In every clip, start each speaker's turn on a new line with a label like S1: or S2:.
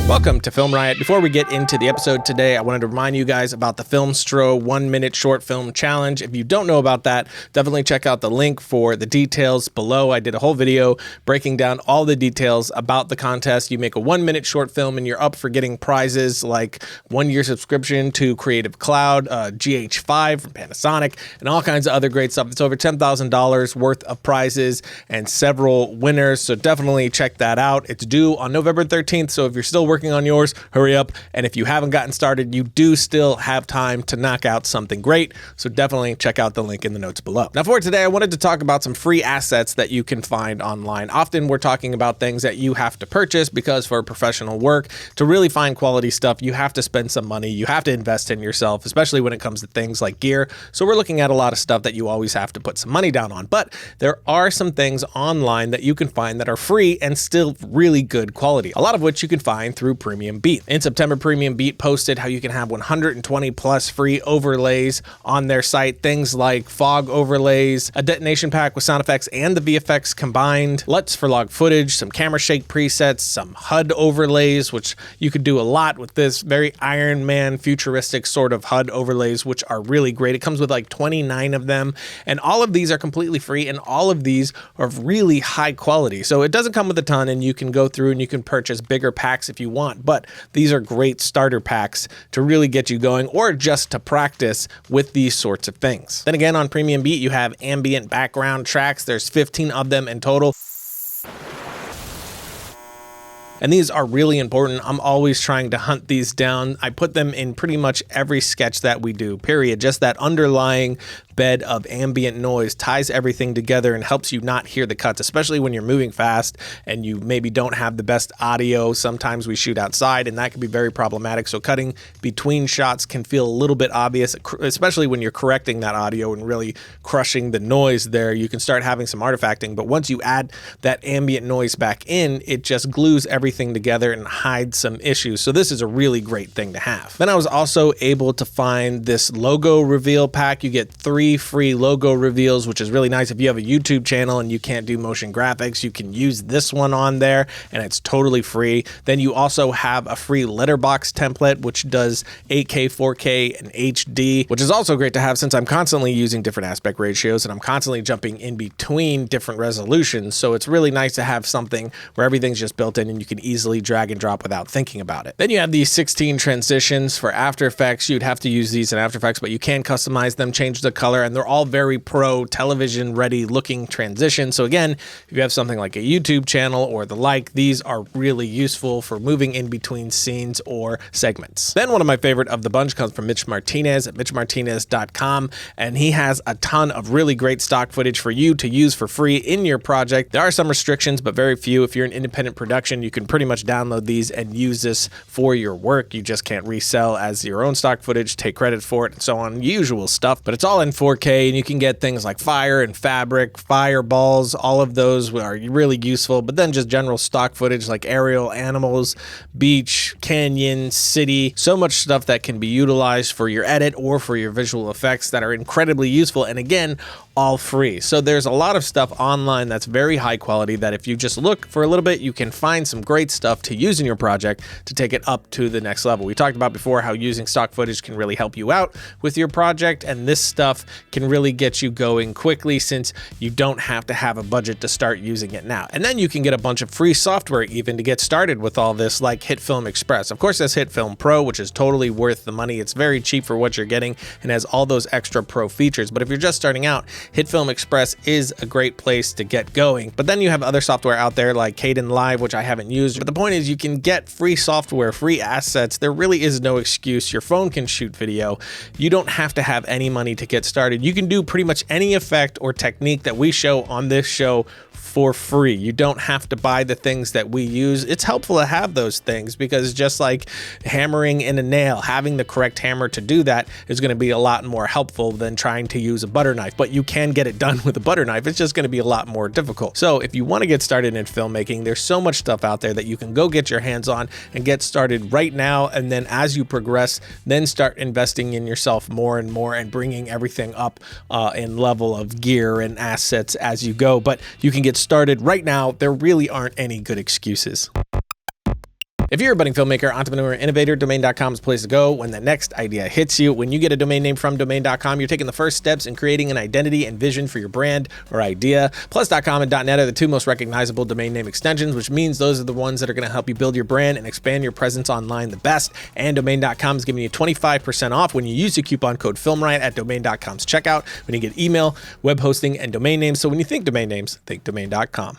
S1: Welcome to Film Riot. Before we get into the episode today, I wanted to remind you guys about the Filmstro 1-minute short film challenge. If you don't know about that, definitely check out the link for the details below. I did a whole video breaking down all the details about the contest. You make a 1-minute short film and you're up for getting prizes like 1-year subscription to Creative Cloud, GH5 from Panasonic, and all kinds of other great stuff. It's over $10,000 worth of prizes and several winners, so definitely check that out. It's due on November 13th, so if you're still working on yours, hurry up. And if you haven't gotten started, you do still have time to knock out something great. So definitely check out the link in the notes below. Now for today, I wanted to talk about some free assets that you can find online. Often we're talking about things that you have to purchase because for professional work, to really find quality stuff, you have to spend some money. You have to invest in yourself, especially when it comes to things like gear. So we're looking at a lot of stuff that you always have to put some money down on. But there are some things online that you can find that are free and still really good quality, a lot of which you can find through Premium Beat. In September, Premium Beat posted how you can have 120 plus free overlays on their site. Things like fog overlays, a detonation pack with sound effects and the VFX combined, LUTs for log footage, some camera shake presets, some HUD overlays, which you could do a lot with this very Iron Man futuristic sort of HUD overlays, which are really great. It comes with like 29 of them, and all of these are completely free, and all of these are really high quality. So it doesn't come with a ton, and you can go through and you can purchase bigger packs if you want, but these are great starter packs to really get you going or just to practice with these sorts of things. Then again, on Premium Beat, you have ambient background tracks. There's 15 of them in total. And these are really important. I'm always trying to hunt these down. I put them in pretty much every sketch that we do, period. Just that underlying bed of ambient noise ties everything together and helps you not hear the cuts, especially when you're moving fast and you maybe don't have the best audio. Sometimes we shoot outside and that can be very problematic. So cutting between shots can feel a little bit obvious, especially when you're correcting that audio and really crushing the noise there. You can start having some artifacting, but once you add that ambient noise back in, it just glues everything together and hides some issues. So this is a really great thing to have. Then I was also able to find this logo reveal pack. You get 3 free logo reveals, which is really nice. If you have a YouTube channel and you can't do motion graphics, you can use this one on there and it's totally free. Then you also have a free letterbox template, which does 8K, 4K, and HD, which is also great to have since I'm constantly using different aspect ratios and I'm constantly jumping in between different resolutions. So it's really nice to have something where everything's just built in and you can easily drag and drop without thinking about it. Then you have these 16 transitions for After Effects. You'd have to use these in After Effects, but you can customize them, change the color, and they're all very pro television ready looking transitions. So again, if you have something like a YouTube channel or the like, these are really useful for moving in between scenes or segments. Then one of my favorite of the bunch comes from Mitch Martinez at mitchmartinez.com, and he has a ton of really great stock footage for you to use for free in your project. There are some restrictions, but very few. If you're an independent production, you can pretty much download these and use this for your work. You just can't resell as your own stock footage, take credit for it, and so on. Usual stuff, but it's all in 4K, and you can get things like fire and fabric, fireballs. All of those are really useful, but then just general stock footage like aerial, animals, beach, canyon, city. So much stuff that can be utilized for your edit or for your visual effects that are incredibly useful, and again, all free. So there's a lot of stuff online that's very high quality that if you just look for a little bit, you can find some great stuff to use in your project to take it up to the next level. We talked about before how using stock footage can really help you out with your project, and this stuff can really get you going quickly since you don't have to have a budget to start using it now. And then you can get a bunch of free software even to get started with all this, like HitFilm Express. Of course, there's HitFilm Pro, which is totally worth the money. It's very cheap for what you're getting and has all those extra pro features. But if you're just starting out, HitFilm Express is a great place to get going. But then you have other software out there like Kdenlive, which I haven't used. But the point is you can get free software, free assets. There really is no excuse. Your phone can shoot video. You don't have to have any money to get started. You can do pretty much any effect or technique that we show on this show for free. You don't have to buy the things that we use. It's helpful to have those things because just like hammering in a nail, having the correct hammer to do that is going to be a lot more helpful than trying to use a butter knife. But you can get it done with a butter knife. It's just going to be a lot more difficult. So if you want to get started in filmmaking, there's so much stuff out there that you can go get your hands on and get started right now. And then as you progress, then start investing in yourself more and more and bringing everything up in level of gear and assets as you go. But you can get started right now. There really aren't any good excuses. If you're a budding filmmaker, entrepreneur, innovator, Domain.com is the place to go when the next idea hits you. When you get a domain name from Domain.com, you're taking the first steps in creating an identity and vision for your brand or idea. Plus.com and .net are the two most recognizable domain name extensions, which means those are the ones that are going to help you build your brand and expand your presence online the best. And Domain.com is giving you 25% off when you use the coupon code FilmRiot at Domain.com's checkout when you get email, web hosting, and domain names. So when you think domain names, think Domain.com.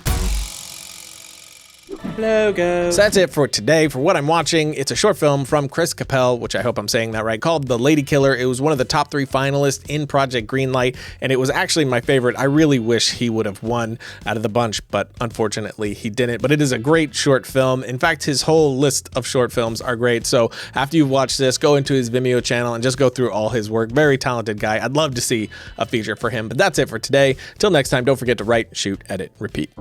S2: Logo.
S1: So that's it for today. For what I'm watching, it's a short film from Chris Capel, which I hope I'm saying that right, called The Lady Killer. It was one of the top 3 finalists in Project Greenlight, and it was actually my favorite. I really wish he would have won out of the bunch, but unfortunately he didn't. But it is a great short film. In fact, his whole list of short films are great. So after you've watched this, go into his Vimeo channel and just go through all his work. Very talented guy. I'd love to see a feature for him. But that's it for today. Till next time, don't forget to write, shoot, edit, repeat.